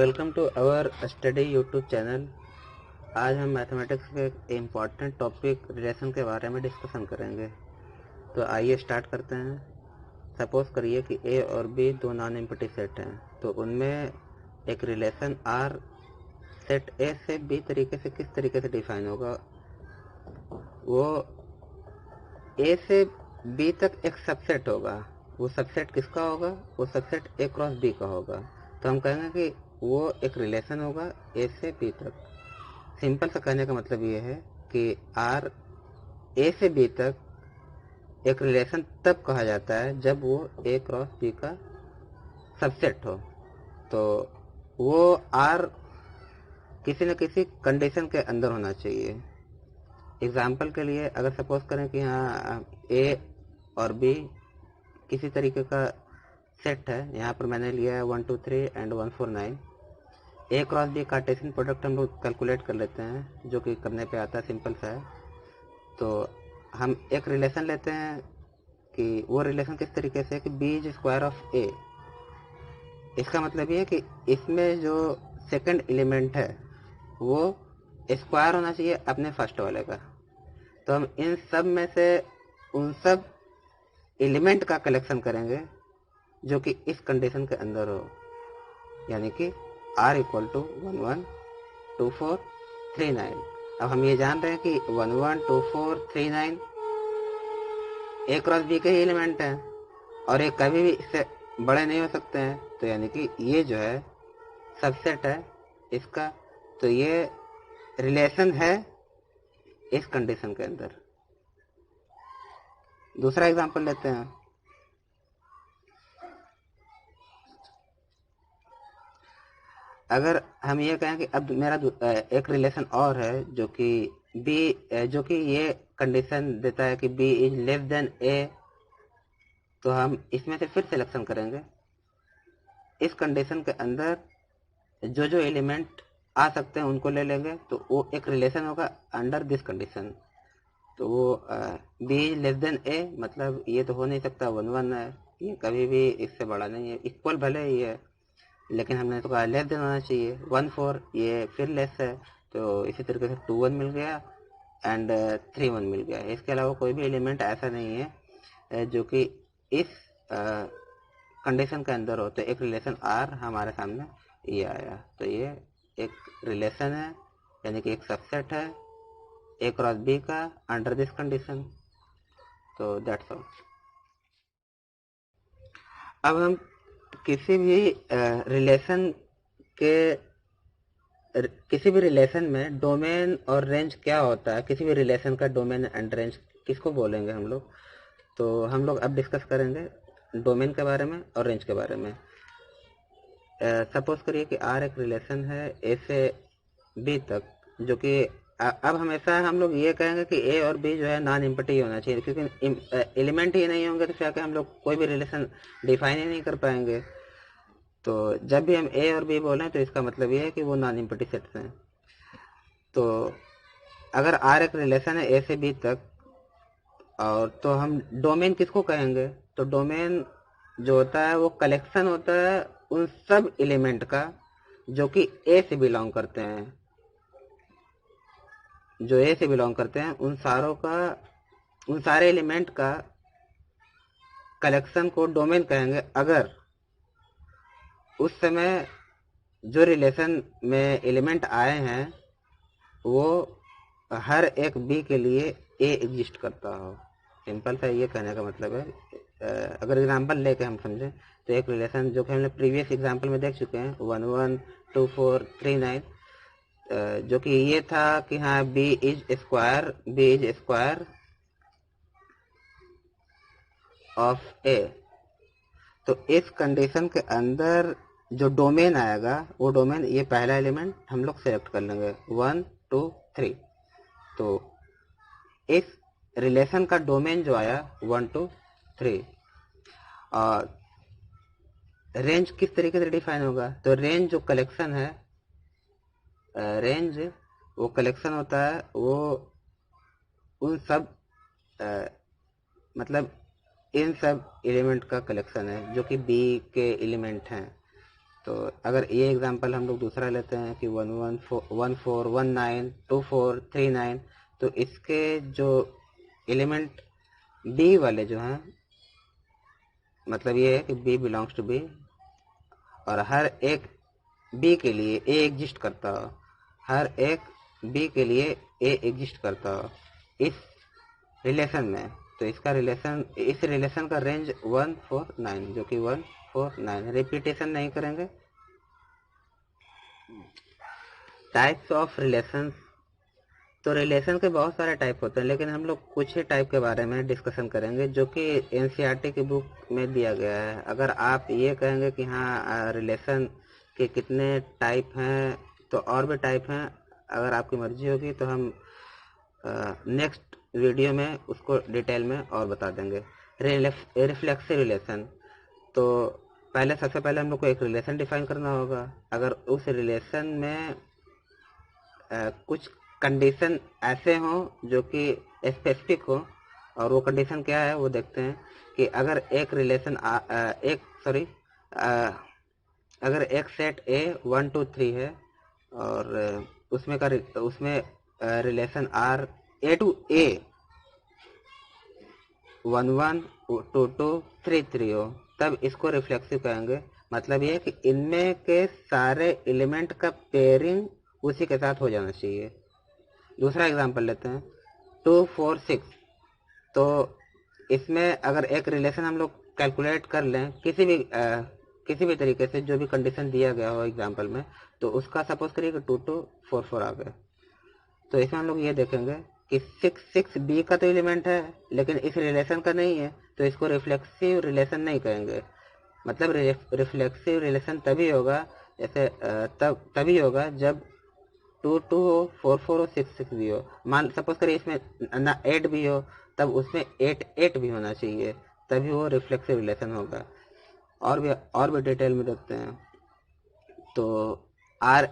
Welcome to our study YouTube channel. आज हम mathematics के एक इम्पॉर्टेंट टॉपिक रिलेशन के बारे में डिस्कशन करेंगे। तो आइए स्टार्ट करते हैं। सपोज करिए कि ए और बी दो नॉन एम्प्टी सेट हैं, तो उनमें एक रिलेशन आर सेट ए से बी तरीके से किस तरीके से डिफाइन होगा। वो ए से बी तक एक सबसेट होगा। वो सबसेट किसका होगा? वो सबसेट ए क्रॉस बी का होगा। तो हम कहेंगे कि वो एक रिलेशन होगा ए से बी तक। सिंपल सा कहने का मतलब ये है कि आर ए से बी तक एक रिलेशन तब कहा जाता है जब वो ए क्रॉस बी का सबसेट हो। तो वो आर किसी न किसी कंडीशन के अंदर होना चाहिए। एग्जाम्पल के लिए अगर सपोज करें कि हाँ ए और बी किसी तरीके का सेट है, यहाँ पर मैंने लिया है 1 2 3 and 1 4 9। A cross B cartesian product हम लोग कैलकुलेट कर लेते हैं, जो कि करने पे आता है, सिंपल सा है। तो हम एक रिलेशन लेते हैं कि वो रिलेशन किस तरीके से कि बी इज स्क्वायर ऑफ ए। इसका मतलब ये है कि इसमें जो सेकंड एलिमेंट है वो स्क्वायर होना चाहिए अपने फर्स्ट वाले का। तो हम इन सब में से उन सब एलिमेंट का कलेक्शन करेंगे जो कि इस कंडीशन के अंदर हो, यानी कि r इक्वल टू 1 1 2 4 3 9। अब हम ये जान रहे हैं कि 1 1 2 4 3 9 ए क्रॉस बी के ही एलिमेंट हैं और ये कभी भी इससे बड़े नहीं हो सकते हैं। तो यानी कि ये जो है सबसेट है इसका। तो ये रिलेशन है इस कंडीशन के अंदर। दूसरा एग्जांपल लेते हैं। अगर हम ये कहें कि अब मेरा एक रिलेशन और है जो कि जो कि ये कंडीशन देता है कि b is less than a। तो हम इसमें से फिर सिलेक्शन करेंगे। इस कंडीशन के अंदर जो जो एलिमेंट आ सकते हैं उनको ले लेंगे, तो वो एक रिलेशन होगा अंडर दिस कंडीशन। तो वो b is less than a मतलब ये तो हो नहीं सकता, 1 1 है, ये कभी भी इससे बड़ा नहीं है। इक्वल भले ही है लेकिन हमने तो कहा लेस देन होना चाहिए। 1 4 ये फिर लेस है, तो इसी तरीके से 2 1 मिल गया एंड 3 1 मिल गया। इसके अलावा कोई भी एलिमेंट ऐसा नहीं है जो कि इस कंडीशन के अंदर हो। तो एक रिलेशन आर हमारे सामने ये आया। तो ये एक रिलेशन है, यानी कि एक सबसेट है ए क्रॉस बी का अंडर दिस कंडीशन। तो दैट्स ऑल। अब हम किसी भी रिलेशन के किसी भी रिलेशन में डोमेन और रेंज क्या होता है, किसी भी रिलेशन का डोमेन एंड रेंज किसको बोलेंगे हम लोग। तो हम लोग अब डिस्कस करेंगे डोमेन के बारे में और रेंज के बारे में। सपोज करिए कि आर एक रिलेशन है ए से बी तक, जो कि अब हमेशा हम लोग ये कहेंगे कि ए और बी जो है नॉन एम्प्टी होना चाहिए, क्योंकि एलिमेंट ही नहीं होंगे तो फिर आके हम लोग कोई भी रिलेशन डिफाइन ही नहीं कर पाएंगे। तो जब भी हम ए और बी बोलें तो इसका मतलब ये है कि वो नॉन एम्प्टी सेट्स हैं। तो अगर आर एक रिलेशन है ए से बी तक, और तो हम डोमेन किसको कहेंगे? तो डोमेन जो होता है वो कलेक्शन होता है उन सब एलिमेंट का जो कि ए से बिलोंग करते हैं। जो ए से बिलोंग करते हैं उन सारे एलिमेंट का कलेक्शन को डोमेन कहेंगे, अगर उस समय जो रिलेशन में एलिमेंट आए हैं वो हर एक बी के लिए ए एग्जिस्ट करता हो। सिंपल सा ये कहने का मतलब है। अगर एग्जांपल लेके हम समझें तो एक रिलेशन जो कि हमने प्रीवियस एग्जांपल में देख चुके हैं 1 1 2 4 3 9, जो कि ये था कि हाँ बी इज स्क्वायर ऑफ ए। तो इस कंडीशन के अंदर जो डोमेन आएगा वो डोमेन, ये पहला एलिमेंट हम लोग सेलेक्ट कर लेंगे 1 2 3। तो इस रिलेशन का डोमेन जो आया 1 2 3। और रेंज किस तरीके से डिफाइन होगा? तो रेंज जो कलेक्शन है, रेंज वो कलेक्शन होता है, वो उन सब मतलब इन सब एलिमेंट का कलेक्शन है जो कि बी के एलिमेंट हैं। तो अगर ये एग्जांपल हम लोग दूसरा लेते हैं कि 1114192439, तो इसके जो एलिमेंट बी वाले जो हैं, मतलब ये है कि बी बिलोंग्स टू बी और हर एक बी के लिए ए एग्जिस्ट करता हो, हर एक बी के लिए ए एग्जिस्ट करता हो इस रिलेशन में। तो इसका रिलेशन, इस रिलेशन का रेंज 149, जो कि 149, रिपीटेशन नहीं करेंगे। टाइप्स ऑफ रिलेशंस, तो रिलेशन के बहुत सारे टाइप होते हैं, लेकिन हम लोग कुछ ही टाइप के बारे में डिस्कशन करेंगे जो कि एनसीईआरटी की बुक में दिया गया है। अगर आप ये कहेंगे कि हाँ रिलेशन के कितने टाइप हैं, तो और भी टाइप हैं, अगर आपकी मर्जी होगी तो हम नेक्स्ट वीडियो में उसको डिटेल में और बता देंगे। रिफ्लेक्सिव रिलेशन, तो पहले सबसे पहले हम लोग को एक रिलेशन डिफाइन करना होगा। अगर उस रिलेशन में कुछ कंडीशन ऐसे हों जो कि स्पेसिफिक हो, और वो कंडीशन क्या है वो देखते हैं कि अगर एक रिलेशन अगर एक सेट ए 1 2 3 है और उसमें relation R A to A 1 1 2 2 3 3 हो, तब इसको रिफ्लेक्सिव कहेंगे। मतलब ये कि इनमें के सारे एलिमेंट का पेयरिंग उसी के साथ हो जाना चाहिए। दूसरा एग्जांपल लेते हैं 2 4 6, तो इसमें अगर एक रिलेशन हम लोग कैलकुलेट कर लें किसी भी तरीके से, जो भी कंडीशन दिया गया हो एग्जांपल में, तो उसका सपोज करिए कि 2 2 4 4 आ गए, तो इसमें हम लोग ये देखेंगे कि 6 6 बी का तो एलिमेंट है लेकिन इस रिलेशन का नहीं है, तो इसको रिफ्लेक्सिव रिलेशन नहीं कहेंगे। मतलब रिफ्लेक्सिव रिलेशन तभी होगा जैसे तभी होगा जब 2 2 हो, 4 4 हो, 6 6 भी हो। मान सपोज करिए इसमें ना 8 भी हो, तब उसमें 8 8 भी होना चाहिए, तभी वो रिफ्लेक्सिव रिलेशन होगा। और भी डिटेल में देखते हैं, तो आर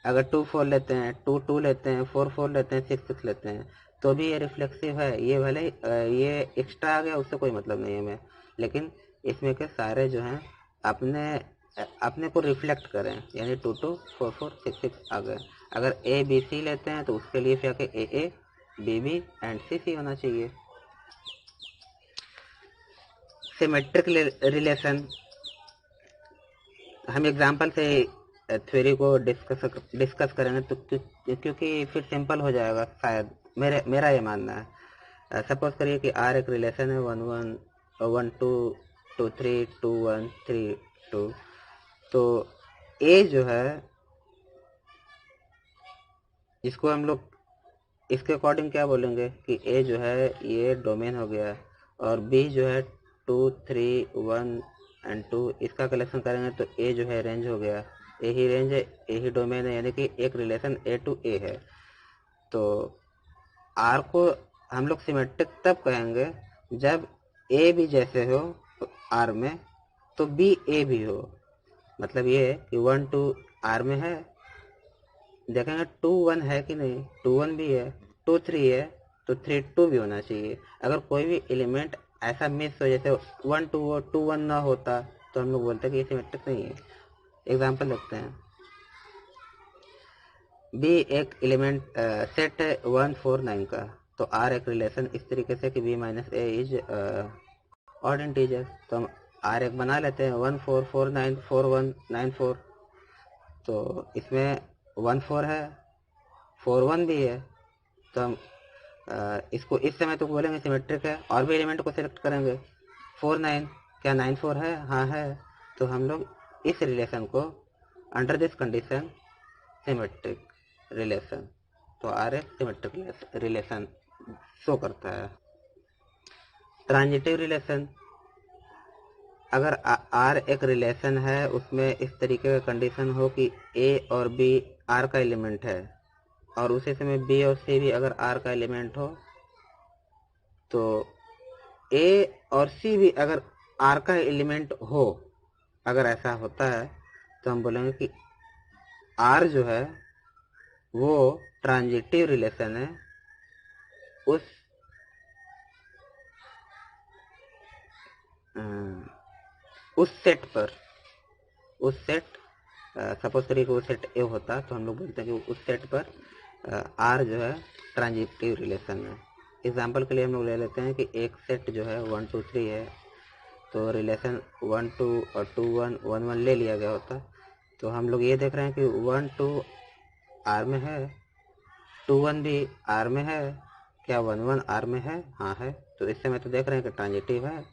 अगर 2 4 लेते हैं, 2 2 लेते हैं, 4 4 लेते हैं, 6 6 लेते हैं, तो भी ये रिफ्लेक्सिव है। ये भले ये एक्स्ट्रा आ गया, उससे कोई मतलब नहीं है हमें, लेकिन इसमें के सारे जो हैं अपने अपने को रिफ्लेक्ट करें, यानी 2 2 4 4 6 6 आ गए। अगर ए बी सी लेते हैं तो उसके लिए फिर आके ए ए बी बी एंड सी सी होना चाहिए। सिमेट्रिक रिलेशन, हम एग्जांपल से थ्योरी को डिस्कस करेंगे तो क्योंकि फिर सिंपल हो जाएगा शायद, मेरा ये मानना है। सपोज करिए कि आर एक रिलेशन है 1 1 1 2 2 3 2 1 3 2, तो ए जो है इसको हम लोग इसके अकॉर्डिंग क्या बोलेंगे कि ए जो है ये डोमेन हो गया, और बी जो है 2 3 1 एंड 2, इसका कलेक्शन करेंगे तो ए जो है रेंज हो गया, ए ही रेंज है, ए ही डोमेन है, यानी कि एक रिलेशन ए टू ए है। तो आर को हम लोग सिमेट्रिक तब कहेंगे जब ए भी जैसे हो आर में, तो बी ए भी हो। मतलब ये है कि 1 2 आर में है, देखेंगे 2 1 है कि नहीं, 2 1 भी है, 2 3 है, तो 3 2 भी होना चाहिए। अगर कोई भी एलिमेंट ऐसा मिस हो, जैसे 1 2 हो 2 1 ना होता, तो हम लोग बोलते हैं कि ये सिमेट्रिक नहीं है। एग्जांपल देखते हैं, बी एक एलिमेंट सेट है 1 4 9 का, तो आर एक रिलेशन इस तरीके से कि B minus A is odd integer, तो हम आर एक बना लेते हैं 1 4 4 9 4 1 9 4, तो इसमें 1 4 है, 4 1 भी है, तो हम इसको इस समय तो बोलेंगे सिमेट्रिक है। और भी एलिमेंट को सिलेक्ट करेंगे 4 9, क्या 9 4 है, हाँ है, तो हम लोग इस रिलेशन को under this condition symmetric relation, तो आर एक सिमेट्रिक रिलेशन शो करता है। ट्रांजिटिव रिलेशन, अगर आर एक रिलेशन है उसमें इस तरीके का कंडीशन हो कि ए और बी आर का एलिमेंट है, और उसी समय बी और सी भी अगर आर का एलिमेंट हो, तो ए और सी भी अगर आर का एलिमेंट हो, अगर ऐसा होता है तो हम बोलेंगे कि आर जो है वो ट्रांजिटिव रिलेशन है उस उस सेट पर, उस सेट सपोज करिए कि वो सेट ए होता तो हम लोग बोलते हैं कि उस सेट पर आर जो है ट्रांजिटिव रिलेशन है। एग्जाम्पल के लिए हम लोग ले लेते हैं कि एक सेट जो है 1 2 3 है, तो रिलेशन 1 2 और 2 1 1 1 ले लिया गया होता। तो हम लोग ये देख रहे हैं कि 1 2 आर में है, 2 1 भी आर में है, क्या 1 1 आर में है? हाँ है। तो इससे मैं तो देख रहे हैं कि ट्रांजिटिव है।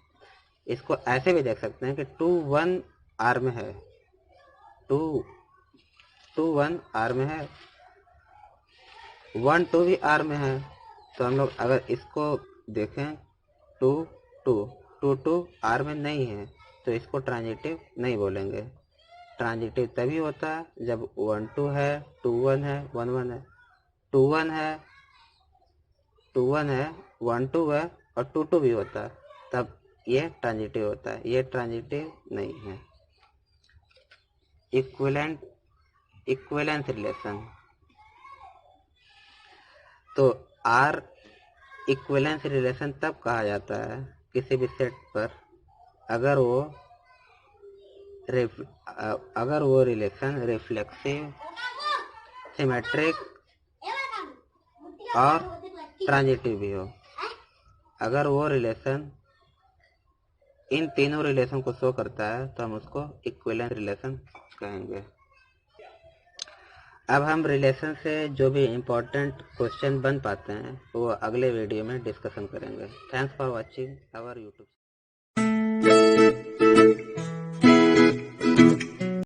इसको ऐसे भी देख सकते हैं कि 2 1 आर में है, 2 2 1 आर में है, 1 2 भी आर में है। तो हम लोग अगर इसको देखें 2 2 2 2 आर में नहीं है, तो इसको ट्रांजिटिव नहीं बोलेंगे। ट्रांजिटिव तभी होता है जब 1 2 है, 2 1 है, 1 1 है, 2 1 है, 2 1 है, 1 2 है और 2 2 भी होता है, तब ये ट्रांजिटिव होता है। ये ट्रांजिटिव नहीं है। इक्विवेलेंस रिलेशन, तो आर इक्विवेलेंस रिलेशन तब कहा जाता है किसी भी सेट पर अगर वो रिलेशन रिफ्लेक्सिव, सिमेट्रिक और ट्रांजिटिव भी हो। अगर वो रिलेशन इन तीनों रिलेशन को शो करता है तो हम उसको इक्विवेलेंस रिलेशन कहेंगे। अब हम रिलेशन से जो भी इम्पोर्टेंट क्वेश्चन बन पाते हैं वो अगले वीडियो में डिस्कशन करेंगे। Thanks for watching our YouTube.